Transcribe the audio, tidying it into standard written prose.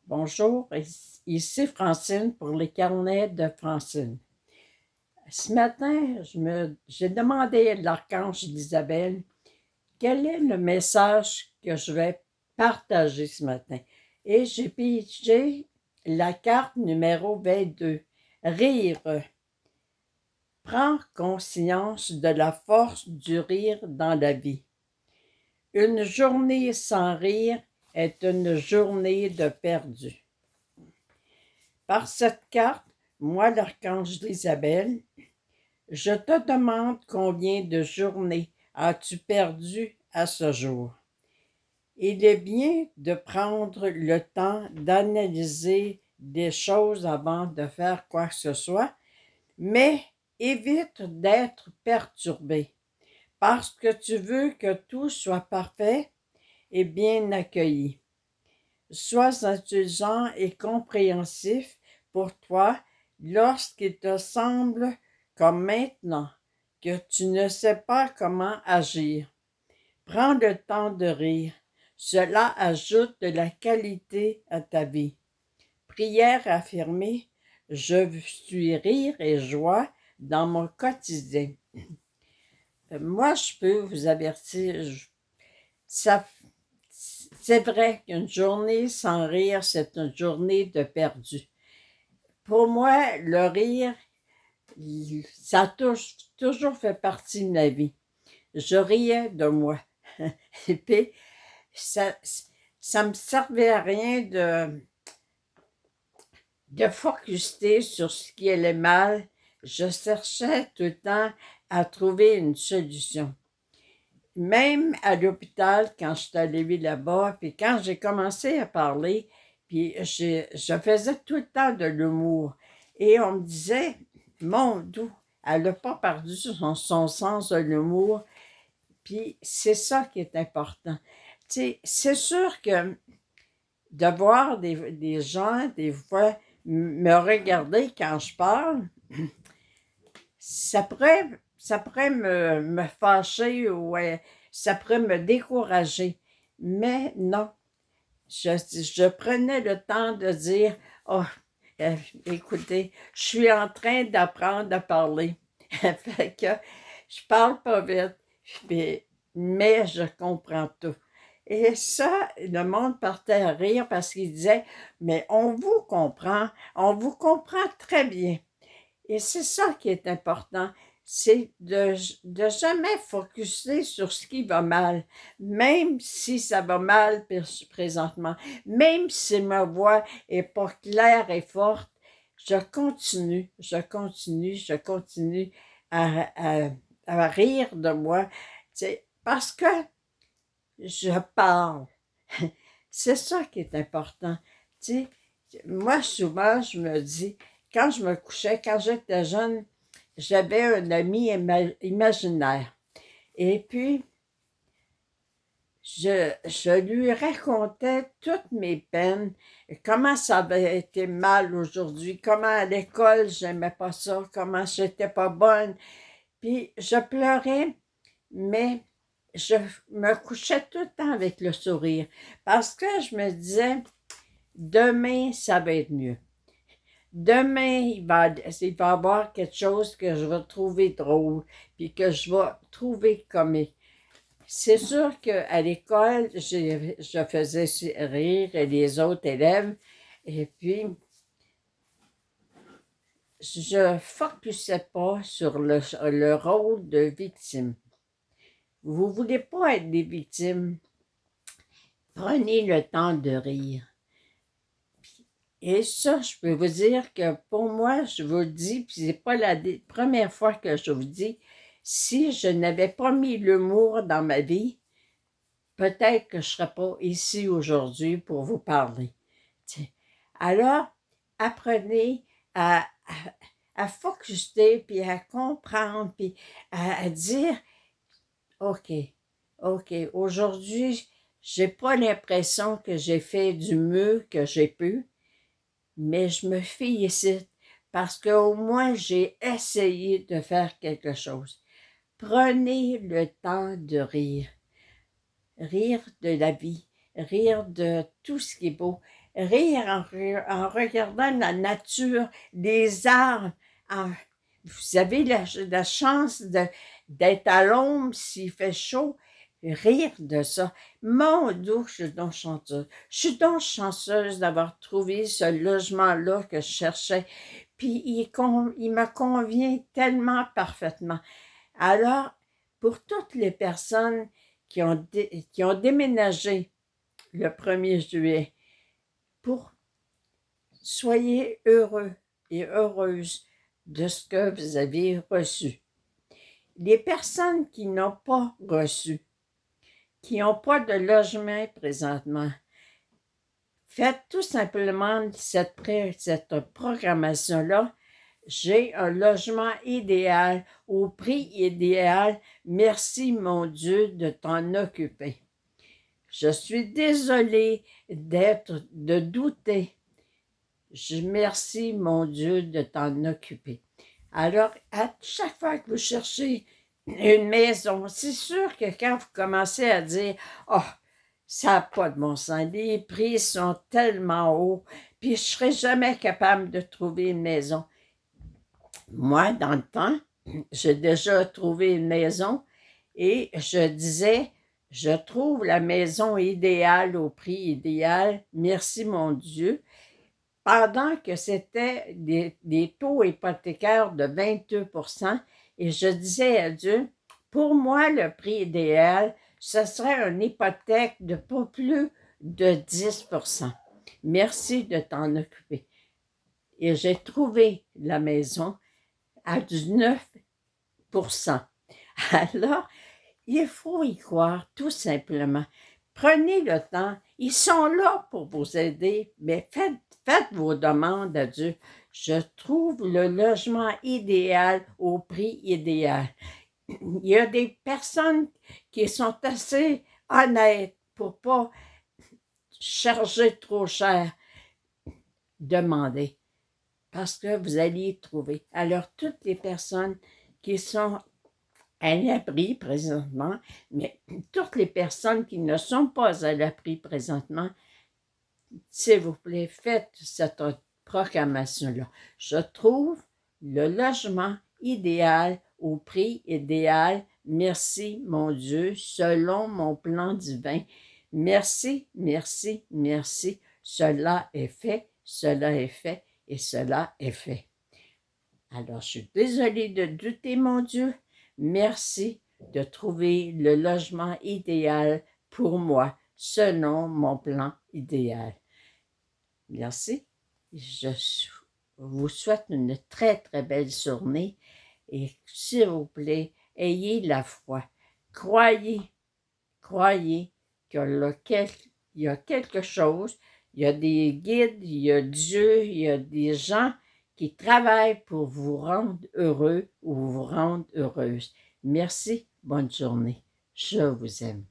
Bonjour, ici Francine pour les carnets de Francine. Ce matin, j'ai demandé à l'archange d'Isabelle quel est le message que je vais partager ce matin. Et j'ai pigé la carte numéro 22. Rire. Prends conscience de la force du rire dans la vie. Une journée sans rire est une journée de perdu. Par cette carte, moi, l'archange d'Isabelle, je te demande combien de journées as-tu perdu à ce jour. Il est bien de prendre le temps d'analyser des choses avant de faire quoi que ce soit, mais évite d'être perturbé parce que tu veux que tout soit parfait et bien accueilli. Sois intelligent et compréhensif pour toi lorsqu'il te semble, comme maintenant, que tu ne sais pas comment agir. Prends le temps de rire. Cela ajoute de la qualité à ta vie. Prière affirmée, je suis rire et joie dans mon quotidien. Moi, je peux vous avertir, ça c'est vrai qu'une journée sans rire, c'est une journée de perdu. Pour moi, le rire, ça a toujours fait partie de ma vie. Je riais de moi. Et puis, ça me servait à rien de focuser sur ce qui allait mal. Je cherchais tout le temps à trouver une solution. Même à l'hôpital, quand je suis allée là-bas, puis quand j'ai commencé à parler, puis je faisais tout le temps de l'humour. Et on me disait, mon Dieu, elle n'a pas perdu son sens de l'humour. Puis c'est ça qui est important. Tu sais, c'est sûr que de voir des gens, des fois, me regarder quand je parle, ça pourrait me fâcher ou ça pourrait me décourager. Mais non, je prenais le temps de dire, oh, écoutez, je suis en train d'apprendre à parler. Fait que je parle pas vite, mais je comprends tout. Et ça, le monde partait à rire parce qu'il disait, mais on vous comprend très bien. Et c'est ça qui est important, c'est de jamais focuser sur ce qui va mal, même si ça va mal présentement, même si ma voix est pas claire et forte, je continue à rire de moi, c'est parce que je parle. C'est ça qui est important. Tu sais, moi, souvent, je me dis, quand je me couchais, quand j'étais jeune, j'avais un ami imaginaire. Et puis, je lui racontais toutes mes peines, comment ça avait été mal aujourd'hui, comment à l'école, j'aimais pas ça, comment j'étais pas bonne. Puis, je pleurais, mais je me couchais tout le temps avec le sourire parce que je me disais, demain, ça va être mieux. Demain, il va y avoir quelque chose que je vais trouver drôle, puis que je vais trouver comique. C'est sûr qu'à l'école, je faisais rire les autres élèves, et puis je ne focusais pas sur le rôle de victime. Vous ne voulez pas être des victimes, prenez le temps de rire. Et ça, je peux vous dire que pour moi, je vous le dis, puis c'est pas la première fois que je vous dis, si je n'avais pas mis l'humour dans ma vie, peut-être que je ne serais pas ici aujourd'hui pour vous parler. T'sais. Alors, apprenez à focuser, puis à comprendre, puis à dire, OK, OK, aujourd'hui, j'ai pas l'impression que j'ai fait du mieux que j'ai pu, mais je me félicite parce qu'au moins j'ai essayé de faire quelque chose. Prenez le temps de rire. Rire de la vie, rire de tout ce qui est beau, rire en regardant la nature, les arbres. Vous avez la chance d'être à l'ombre s'il fait chaud. Rire de ça. Mon Dieu, je suis donc chanceuse. Je suis donc chanceuse d'avoir trouvé ce logement-là que je cherchais. Puis il me convient tellement parfaitement. Alors, pour toutes les personnes qui ont déménagé le 1er juillet, soyez heureux et heureuses de ce que vous avez reçu. Les personnes qui n'ont pas reçu, qui n'ont pas de logement présentement, faites tout simplement cette programmation-là. J'ai un logement idéal, au prix idéal. Merci, mon Dieu, de t'en occuper. Je suis désolée de douter. Merci, mon Dieu, de t'en occuper. Alors, à chaque fois que vous cherchez une maison, c'est sûr que quand vous commencez à dire « Oh, ça n'a pas de bon sens, les prix sont tellement hauts, puis je ne serai jamais capable de trouver une maison. » Moi, dans le temps, j'ai déjà trouvé une maison et je disais « Je trouve la maison idéale au prix idéal, merci mon Dieu. » Pendant que c'était des taux hypothécaires de 22%, et je disais à Dieu, pour moi, le prix idéal, ce serait une hypothèque de pas plus de 10%. Merci de t'en occuper. Et j'ai trouvé la maison à du 9%. Alors, il faut y croire, tout simplement. Prenez le temps. Ils sont là pour vous aider, mais faites vos demandes à Dieu. Je trouve le logement idéal au prix idéal. Il y a des personnes qui sont assez honnêtes pour ne pas charger trop cher. Demandez, parce que vous allez y trouver. Alors, toutes les personnes qui sont à l'abri présentement, mais toutes les personnes qui ne sont pas à l'abri présentement, s'il vous plaît, faites cette proclamation-là. Je trouve le logement idéal au prix idéal. Merci, mon Dieu, selon mon plan divin. Merci, merci, merci. Cela est fait, cela est fait et cela est fait. Alors, je suis désolée de douter, mon Dieu. Merci de trouver le logement idéal pour moi, selon mon plan idéal. Merci. Je vous souhaite une très, très belle journée et s'il vous plaît, ayez la foi. Croyez qu'il y a quelque chose, il y a des guides, il y a Dieu, il y a des gens qui travaillent pour vous rendre heureux ou vous rendre heureuse. Merci, bonne journée. Je vous aime.